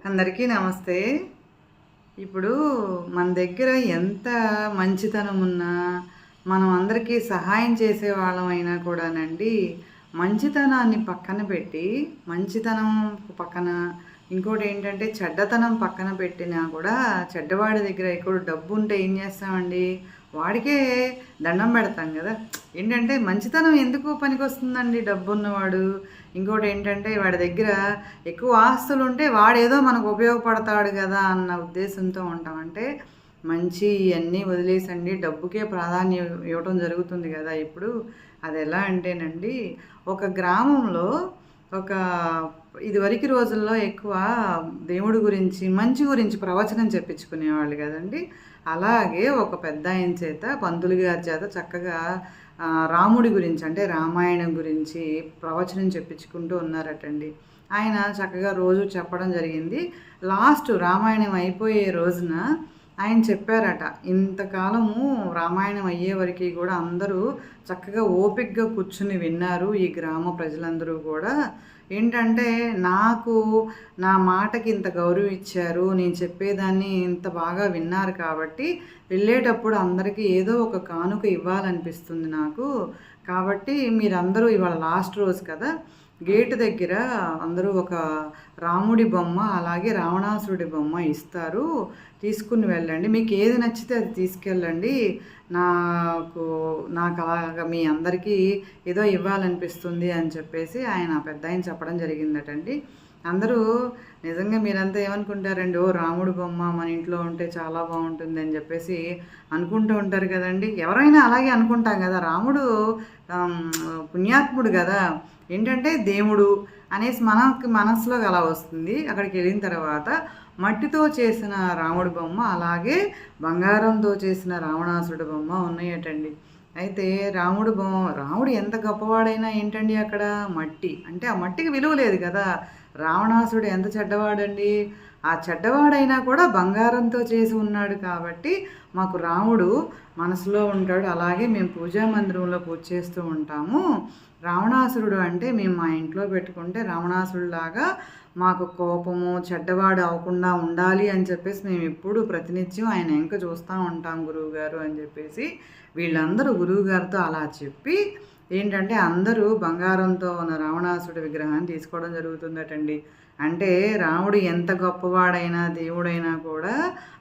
అందరికీ నమస్తే. ఇప్పుడు మన దగ్గర ఎంత మంచితనం ఉన్నా, మనం అందరికీ సహాయం చేసేవాళ్ళమైనా కూడానండి, మంచితనాన్ని పక్కన పెట్టి, మంచితనం పక్కన ఇంకోటేంటంటే చెడ్డతనం పక్కన పెట్టినా కూడా, చెడ్డవాడి దగ్గర ఎక్కువ డబ్బుంటే ఏం చేస్తామండి, వాడికే దండం పెడతాం గదా! ఏంటంటే మంచితనం ఎందుకు పనికొస్తుందండి డబ్బున్నవాడు? ఇంకోటేంటంటే వాడి దగ్గర ఎక్కువ ఆస్తులుంటే వాడేదో మనకు ఉపయోగపడతాడు గదా అన్న ఉద్దేశంతో ఉంటాం. అంటే మంచి ఇయన్నీ వదిలేసండి డబ్బుకే ప్రాధాన్యం ఇవ్వటం జరుగుతుంది గదా ఇప్పుడు. అదెలా అంటేనండి, ఒక గ్రామంలో ఒక ఇదివరకు రోజుల్లో ఎక్కువ దేవుడి గురించి, మంచి గురించి ప్రవచనం చెప్పించుకునేవాళ్ళు గదండీ! అలాగే ఒక పెద్దాయన చేత, పంతులు గారి చేత చక్కగా రాముడి గురించి అంటే రామాయణం గురించి ప్రవచనం చెప్పించుకుంటూ ఉన్నారటండి. ఆయన చక్కగా రోజు చెప్పడం జరిగింది. లాస్ట్ రామాయణం అయిపోయే రోజున ఆయన చెప్పారట, ఇంతకాలము రామాయణం అయ్యే వరకు కూడా అందరూ చక్కగా ఓపికగా కూర్చుని విన్నారు ఈ గ్రామ ప్రజలందరూ కూడా. ఏంటంటే నాకు నా మాటకి ఇంత గౌరవం ఇచ్చారు, నేను చెప్పేదాన్ని ఇంత బాగా విన్నారు కాబట్టి వెళ్ళేటప్పుడు అందరికీ ఏదో ఒక కానుక ఇవ్వాలనిపిస్తుంది నాకు. కాబట్టి మీరందరూ ఇవాళ లాస్ట్ రోజు కదా, గేటు దగ్గర అందరూ ఒక రాముడి బొమ్మ, అలాగే రావణాసురుడి బొమ్మ ఇస్తారు. తీసుకుని వెళ్ళండి. మీకు ఏది నచ్చితే అది తీసుకెళ్ళండి. నాకు అలాగా మీ అందరికీ ఏదో ఇవ్వాలనిపిస్తుంది అని చెప్పేసి ఆయన పెద్దాయన చెప్పడం జరిగిందటండి. అందరూ నిజంగా మీరంతా ఏమనుకుంటారండి, ఓ రాముడి బొమ్మ మన ఇంట్లో ఉంటే చాలా బాగుంటుంది అని చెప్పేసి అనుకుంటూ ఉంటారు కదండి. ఎవరైనా అలాగే అనుకుంటాం కదా. రాముడు పుణ్యాత్ముడు కదా. ఏంటంటే దేవుడు అనేసి మనకి మనసులో అలా వస్తుంది. అక్కడికి వెళ్ళిన తర్వాత మట్టితో చేసిన రాముడి బొమ్మ, అలాగే బంగారంతో చేసిన రావణాసురుడి బొమ్మ ఉన్నాయటండి. అయితే రాముడు ఎంత గొప్పవాడైనా ఏంటండి అక్కడ మట్టి. అంటే ఆ మట్టికి విలువ లేదు కదా. రావణాసురుడు ఎంత చెడ్డవాడండి. ఆ చెడ్డవాడైనా కూడా బంగారంతో చేసి ఉన్నాడు కాబట్టి మాకు రాముడు మనసులో ఉంటాడు. అలాగే మేము పూజా మందిరంలో పూజ చేస్తూ ఉంటాము. రావణాసురుడు అంటే మేము మా ఇంట్లో పెట్టుకుంటే రావణాసురుడిలాగా మాకు కోపము, చెడ్డవాడు అవ్వకుండా ఉండాలి అని చెప్పేసి మేము ఎప్పుడు ప్రతినిత్యం ఆయన వెనక చూస్తూ ఉంటాం గురువుగారు అని చెప్పేసి వీళ్ళందరూ గురువుగారితో అలా చెప్పి ఏంటంటే అందరూ బంగారంతో ఉన్న రావణాసురుడి విగ్రహాన్ని తీసుకోవడం జరుగుతుందటండి. అంటే రాముడు ఎంత గొప్పవాడైనా, దేవుడైనా కూడా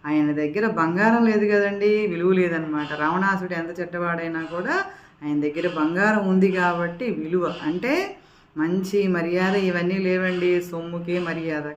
ఆయన దగ్గర బంగారం లేదు కదండి, విలువ లేదనమాట. రావణాసురుడు ఎంత చెడ్డవాడైనా కూడా ఆయన దగ్గర బంగారం ఉంది కాబట్టి విలువ. అంటే మంచి మర్యాద ఇవన్నీ లేవండి, సొమ్ముకి మర్యాద.